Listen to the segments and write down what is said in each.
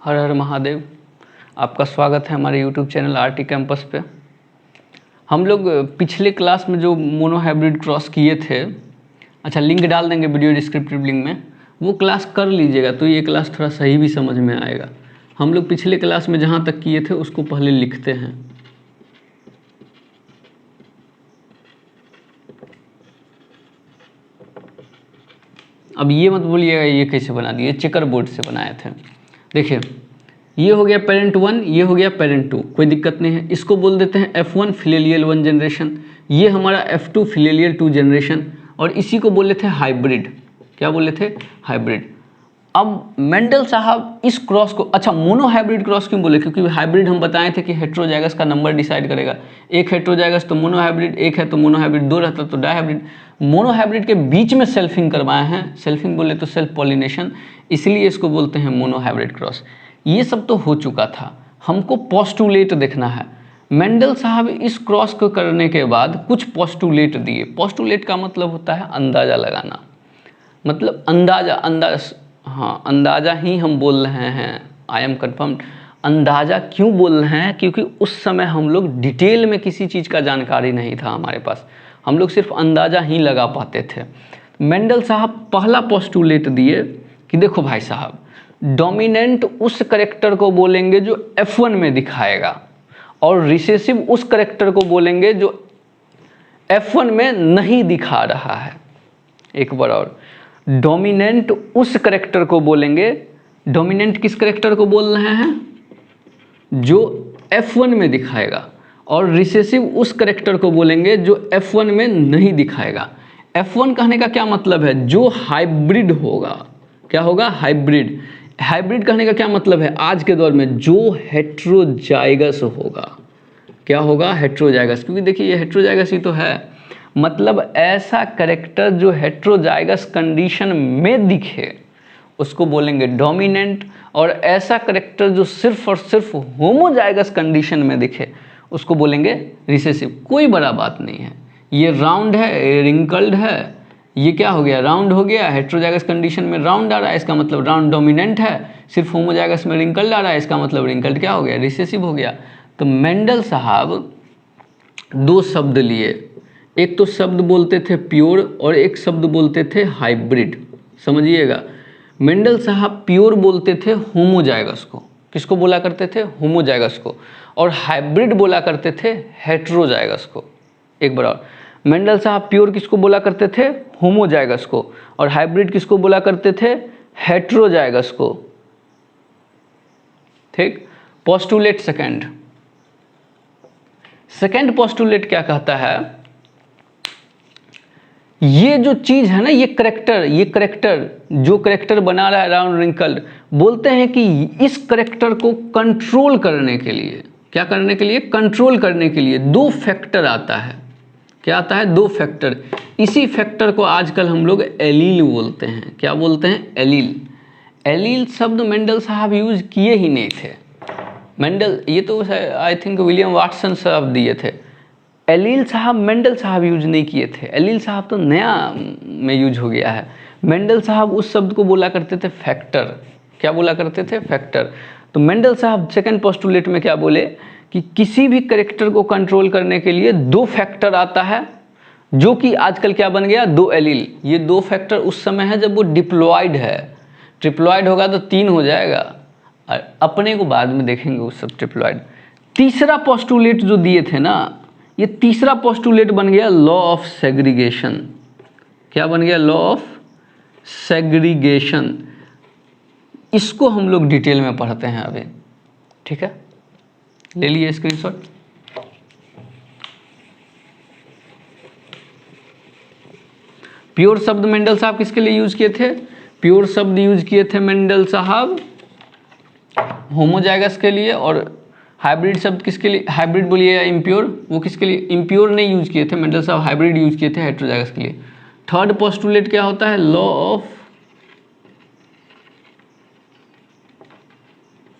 हर हर महादेव। आपका स्वागत है हमारे YouTube चैनल आरटी कैंपस पे। हम लोग पिछले क्लास में जो मोनो हाइब्रिड क्रॉस किए थे, अच्छा लिंक डाल देंगे वीडियो डिस्क्रिप्टिव लिंक में, वो क्लास कर लीजिएगा तो ये क्लास थोड़ा सही भी समझ में आएगा। हम लोग पिछले क्लास में जहाँ तक किए थे उसको पहले लिखते हैं। अब ये मत बोलिएगा ये कैसे बना दिए, चेकर बोर्ड से बनाए थे। देखिए ये हो गया पेरेंट 1, ये हो गया पेरेंट 2, कोई दिक्कत नहीं है। इसको बोल देते हैं F1 फिलेलियल 1 जनरेशन, ये हमारा F2 फिलेलियल 2 जनरेशन, और इसी को बोले थे हाइब्रिड। क्या बोले थे? हाइब्रिड। अब मेंडल साहब इस क्रॉस को, अच्छा मोनो हाइब्रिड क्रॉस क्यों बोले? क्योंकि हाइब्रिड हम बताए थे कि हेट्रोजाइगस का नंबर डिसाइड करेगा। एक हेट्रोजाइगस तो मोनो हाइब्रिड, एक है तो मोनो हाइब्रिड, दो रहता तो डाई हाइब्रिड। मोनो हाइब्रिड के बीच में सेल्फिंग करवाए हैं, सेल्फिंग बोले तो सेल्फ पॉलिनेशन, इसलिए इसको बोलते हैं मोनो हाइब्रिड क्रॉस। ये सब तो हो चुका था, हमको पोस्टुलेट देखना है। मेंडल साहब इस क्रॉस को करने के बाद कुछ पोस्टुलेट दिए। पोस्टुलेट का मतलब होता है अंदाज़ा लगाना, मतलब अंदाज़ा ही हम बोल रहे हैं। I am confirmed. अंदाज़ा क्यों बोल रहे हैं? क्योंकि उस समय हम लोग डिटेल में किसी चीज़ का जानकारी नहीं था हमारे पास, हम लोग सिर्फ अंदाज़ा ही लगा पाते थे। मेंडल साहब पहला पोस्टुलेट दिए कि देखो भाई साहब, डोमिनेंट उस करेक्टर को बोलेंगे जो F1 में दिखाएगा, और रिसेसिव उस करेक्टर को बोलेंगे जो F1 में नहीं दिखा रहा है। एक बार और, डोमिनेंट उस करेक्टर को बोलेंगे, डोमिनेंट किस करेक्टर को बोल रहे हैं? जो F1 में दिखाएगा, और रिसेसिव उस करेक्टर को बोलेंगे जो F1 में नहीं दिखाएगा। F1 कहने का क्या मतलब है? जो हाइब्रिड होगा। क्या होगा? हाइब्रिड। हाइब्रिड कहने का क्या मतलब है आज के दौर में? जो हेट्रोजाइगस होगा। क्या होगा? हेट्रोजाइगस। क्योंकि देखिए ये हेट्रोजाइगस ही तो है, मतलब ऐसा करेक्टर जो हेट्रोजाइगस कंडीशन में दिखे उसको बोलेंगे डोमिनेंट, और ऐसा करेक्टर जो सिर्फ और सिर्फ होमोजाइगस कंडीशन में दिखे उसको बोलेंगे रिसेसिव। कोई बड़ा बात नहीं है। ये राउंड है, रिंकल्ड है, ये क्या हो गया? राउंड हो गया। हेट्रोजाइगस कंडीशन में राउंड आ रहा है, इसका मतलब राउंड डोमिनेंट है। सिर्फ होमोजाइगस में रिंकल्ड आ रहा है, इसका मतलब रिंकल्ड क्या हो गया? रिसेसिव हो गया। तो मेंडल साहब दो शब्द लिए, एक तो शब्द बोलते थे प्योर और एक शब्द बोलते थे हाइब्रिड। समझिएगा, मेंडल साहब प्योर बोलते थे होमोजाइगस को। किसको बोला करते थे? होमोजाइगस को। और हाइब्रिड बोला करते थे हेट्रोजाइगस को। एक बार और, मेंडल साहब प्योर किसको बोला करते थे? होमोजाइगस को। और हाइब्रिड किसको बोला करते थे? हेट्रोजाइगस को। ठीक। पोस्टुलेट सेकंड, सेकंड पोस्टुलेट क्या कहता है? ये जो चीज है ना, ये करेक्टर जो करेक्टर बना रहा है राउंड रिंकल्ड, बोलते हैं कि इस करेक्टर को कंट्रोल करने के लिए, क्या करने के लिए? कंट्रोल करने के लिए दो फैक्टर आता है। क्या आता है? दो फैक्टर। इसी फैक्टर को आजकल हम लोग एलील बोलते हैं। क्या बोलते हैं? एलील। एलील शब्द मेंडल साहब यूज किए ही नहीं थे। मेंडल, ये तो आई थिंक विलियम वाटसन साहब दिए थे। एलील साहब मेंडल साहब यूज नहीं किए थे। एलील साहब तो नया में यूज हो गया है। मेंडल साहब उस शब्द को बोला करते थे फैक्टर। क्या बोला करते थे? फैक्टर। तो मेंडल साहब सेकंड पोस्टुलेट में क्या बोले कि किसी भी करेक्टर को कंट्रोल करने के लिए दो फैक्टर आता है, जो कि आजकल क्या बन गया? दो एलील। ये दो फैक्टर उस समय है जब वो डिप्लॉयड है, ट्रिप्लॉयड होगा तो तीन हो जाएगा, और अपने को बाद में देखेंगे उस सब ट्रिप्लॉयड। तीसरा पोस्टुलेट जो दिए थे ना, ये तीसरा पोस्टुलेट बन गया लॉ ऑफ सेग्रीगेशन। क्या बन गया? Law of segregation. इसको हम लोग डिटेल में पढ़ते हैं अभी। ठीक है, ले लिए स्क्रीनशॉट। प्योर शब्द मेंडल साहब किसके लिए यूज किए थे? प्योर शब्द यूज किए थे मेंडल साहब होमोजाइगस के लिए, और हाइब्रिड शब्द किसके लिए? हाइब्रिड बोलिए या इम्प्योर, वो किसके लिए? इम्प्योर नहीं यूज किए थे मेंडल साहब, हाइब्रिड यूज किए थे हेट्रोजाइगस के लिए। थर्ड पोस्टुलेट क्या होता है?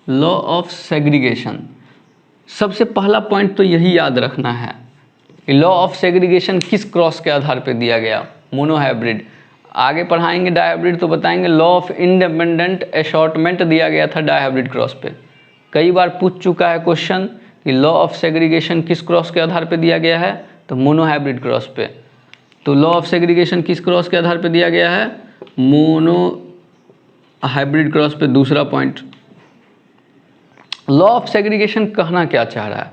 Law of segregation. सबसे पहला पॉइंट तो यही याद रखना है कि लॉ ऑफ सेग्रीगेशन किस क्रॉस के आधार पर दिया गया? Mono hybrid. आगे पढ़ाएंगे डायहाइब्रिड तो बताएंगे लॉ ऑफ इंडिपेंडेंट असॉर्टमेंट दिया गया था डायहाइब्रिड क्रॉस पे। कई बार पूछ चुका है क्वेश्चन कि लॉ ऑफ सेग्रीगेशन किस क्रॉस के आधार पे दिया गया है, तो मोनोहाइब्रिड क्रॉस पे। तो लॉ ऑफ सेग्रीगेशन किस क्रॉस के आधार पे दिया गया है, मोनोहाइब्रिड क्रॉस पे। दूसरा पॉइंट, लॉ ऑफ सेग्रीगेशन कहना क्या चाह रहा है,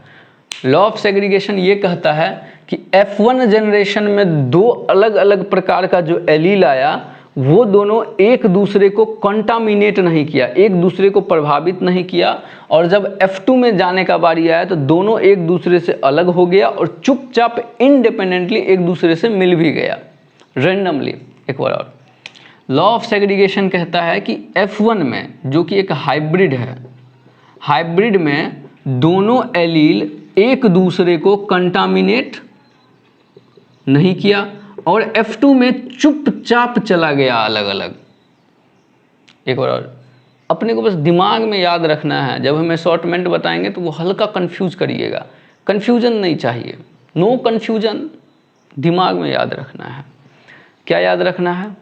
लॉ ऑफ सेग्रीगेशन ये कहता है कि F1 जनरेशन में दो अलग अलग प्रकार का जो एलील आया वो दोनों एक दूसरे को कंटामिनेट नहीं किया, एक दूसरे को प्रभावित नहीं किया, और जब F2 में जाने का बारी आया तो दोनों एक दूसरे से अलग हो गया और चुपचाप इंडिपेंडेंटली एक दूसरे से मिल भी गया रेंडमली। एक बार और, लॉ ऑफ सेग्रीगेशन कहता है कि F1 में जो कि एक हाइब्रिड है, हाइब्रिड में दोनों एलील एक दूसरे को कंटामिनेट नहीं किया और F2 में चुपचाप चला गया अलग अलग। एक बार और, अपने को बस दिमाग में याद रखना है, जब हमें असॉर्टमेंट बताएंगे तो वो हल्का कंफ्यूज करिएगा, कंफ्यूजन नहीं चाहिए, नो कंफ्यूजन, दिमाग में याद रखना है। क्या याद रखना है,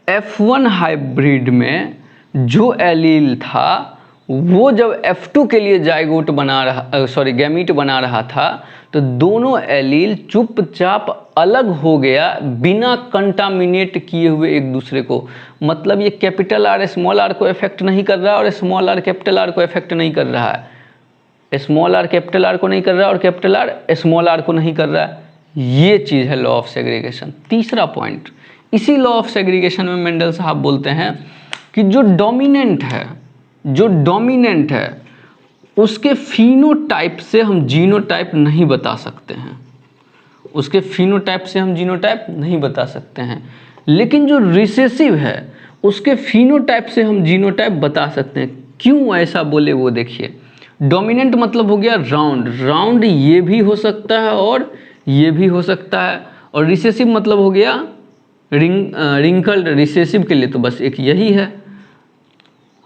F1 हाइब्रिड में जो एलील था वो जब F2 के लिए जाइगोट बना रहा, गैमीट बना रहा था, तो दोनों एलील चुपचाप अलग हो गया बिना कंटामिनेट किए हुए एक दूसरे को। मतलब ये कैपिटल आर स्मॉल आर को इफेक्ट नहीं कर रहा है और स्मॉल आर कैपिटल आर को इफेक्ट नहीं कर रहा है, स्मॉल आर कैपिटल आर को नहीं कर रहा है और कैपिटल आर स्मॉल आर को नहीं कर रहा है। ये चीज़ है लॉ ऑफ सेग्रीगेशन। तीसरा पॉइंट, इसी लॉ ऑफ सेग्रीगेशन में मेंडल साहब बोलते हैं कि जो डोमिनेंट है उसके फिनोटाइप से हम जीनोटाइप नहीं बता सकते हैं, उसके फिनोटाइप से हम जीनोटाइप नहीं बता सकते हैं, लेकिन जो रिसेसिव है उसके फिनोटाइप से हम जीनोटाइप बता सकते हैं। क्यों ऐसा बोले वो देखिए, डोमिनेंट मतलब हो गया राउंड, राउंड ये भी हो सकता है और ये भी हो सकता है, और रिसेसिव मतलब हो गया रिंकल्ड। रिसेसिव के लिए तो बस एक यही है।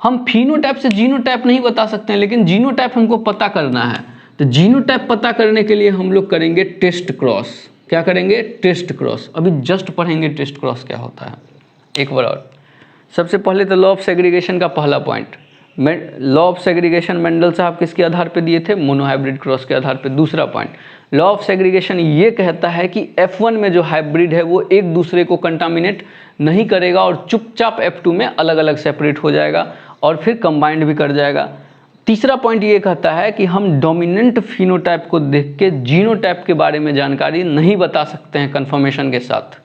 हम फिनोटाइप से जीनोटाइप नहीं बता सकते हैं, लेकिन जीनोटाइप हमको पता करना है, तो जीनोटाइप पता करने के लिए हम लोग करेंगे टेस्ट क्रॉस। क्या करेंगे, टेस्ट क्रॉस। अभी जस्ट पढ़ेंगे टेस्ट क्रॉस क्या होता है। एक बार और, सबसे पहले तो लॉ ऑफ सेग्रीगेशन का पहला point, law of segregation Mendel साहब किसके आधार पे दिए थे, मोनोहाइब्रिड क्रॉस के आधार पे। दूसरा पॉइंट, लॉ ऑफ सेग्रीगेशन ये कहता है कि F1 में जो हाइब्रिड है वो एक दूसरे को कंटामिनेट नहीं करेगा और चुपचाप F2 में अलग अलग सेपरेट हो जाएगा और फिर कंबाइंड भी कर जाएगा। तीसरा पॉइंट ये कहता है कि हम डोमिनेंट फिनोटाइप को देख के जीनोटाइप के बारे में जानकारी नहीं बता सकते हैं कन्फर्मेशन के साथ।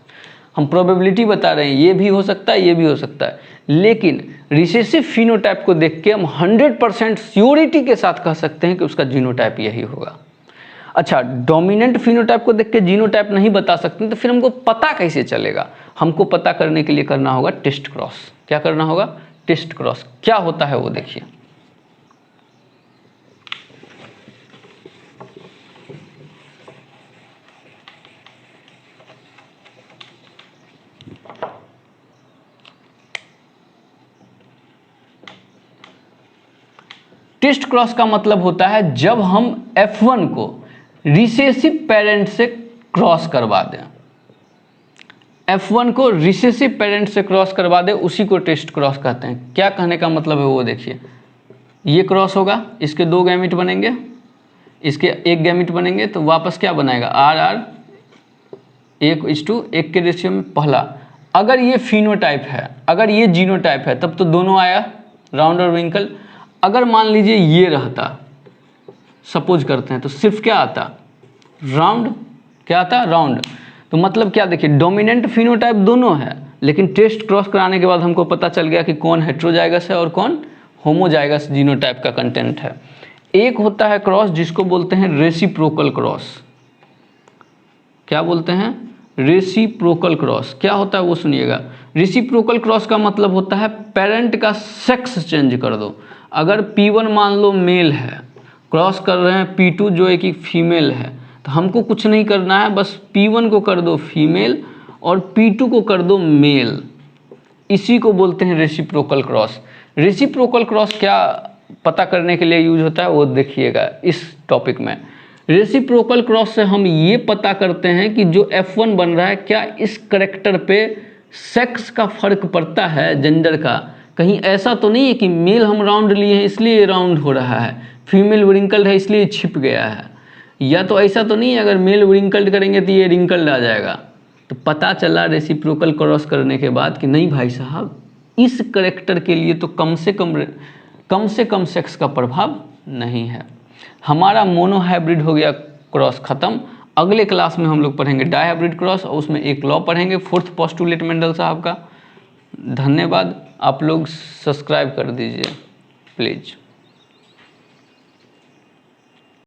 हम प्रोबेबिलिटी बता रहे हैं, ये भी हो सकता है, ये भी हो सकता है, लेकिन रिसेसिव फिनोटाइप को देख के हम 100% श्योरिटी के साथ कह सकते हैं कि उसका जीनोटाइप यही होगा। अच्छा, डोमिनेंट फिनोटाइप को देख के जीनोटाइप नहीं बता सकते तो फिर हमको पता कैसे चलेगा, हमको पता करने के लिए करना होगा टेस्ट क्रॉस। क्या करना होगा, टेस्ट क्रॉस। क्या होता है वो देखिए, टेस्ट क्रॉस का मतलब होता है जब हम F1 को रिसेसिव पेरेंट से क्रॉस करवा दें, F1 को रिसेसिव पेरेंट से क्रॉस करवा दें, उसी को टेस्ट क्रॉस कहते हैं। क्या कहने का मतलब है वो देखिए, ये क्रॉस होगा, इसके दो गैमिट बनेंगे, इसके एक गैमिट बनेंगे, तो वापस क्या बनाएगा, RR 1:1 के रेशियो में पहला। अगर ये फिनोटाइप है, अगर ये जीनोटाइप है, तब तो दोनों आया राउंड और विंकल। अगर मान लीजिए ये रहता, सपोज करते हैं, तो सिर्फ क्या आता, राउंड। क्या आता, राउंड। तो मतलब क्या देखिए, डोमिनेंट फिनोटाइप दोनों है, लेकिन टेस्ट क्रॉस कराने के बाद हमको पता चल गया कि कौन हेट्रोजाइगस है और कौन होमोजाइगस जीनोटाइप का कंटेंट है। एक होता है क्रॉस जिसको बोलते हैं रेसिप्रोकल क्रॉस। क्या बोलते हैं, रेसिप्रोकल क्रॉस। क्या होता है वो सुनिएगा। रेसिप्रोकल क्रॉस का मतलब होता है पेरेंट का सेक्स चेंज कर दो। अगर P1 मान लो मेल है, क्रॉस कर रहे हैं P2 जो एक फीमेल है, तो हमको कुछ नहीं करना है, बस P1 को कर दो फीमेल और P2 को कर दो मेल। इसी को बोलते हैं रेसिप्रोकल क्रॉस। रेसिप्रोकल क्रॉस क्या पता करने के लिए यूज होता है वो देखिएगा इस टॉपिक में। रेसिप्रोकल क्रॉस से हम ये पता करते हैं कि जो F1 बन रहा है क्या इस करेक्टर पे सेक्स का फर्क पड़ता है, जेंडर का। कहीं ऐसा तो नहीं है कि मेल हम राउंड लिए हैं इसलिए राउंड हो रहा है, फीमेल रिंकल्ड है इसलिए छिप गया है, या तो ऐसा तो नहीं है अगर मेल रिंकल्ड करेंगे तो ये रिंकल्ड आ जाएगा। तो पता चला रेसिप्रोकल क्रॉस करने के बाद कि नहीं भाई साहब, इस करेक्टर के लिए तो कम से कम सेक्स का प्रभाव नहीं है। हमारा मोनो हाइब्रिड हो गया क्रॉस खत्म। अगले क्लास में हम लोग पढ़ेंगे डाई हाइब्रिड क्रॉस और उसमें एक लॉ पढ़ेंगे, फोर्थ पोस्टुलेट मेंडल साहब का। धन्यवाद। आप लोग सब्सक्राइब कर दीजिए प्लीज़।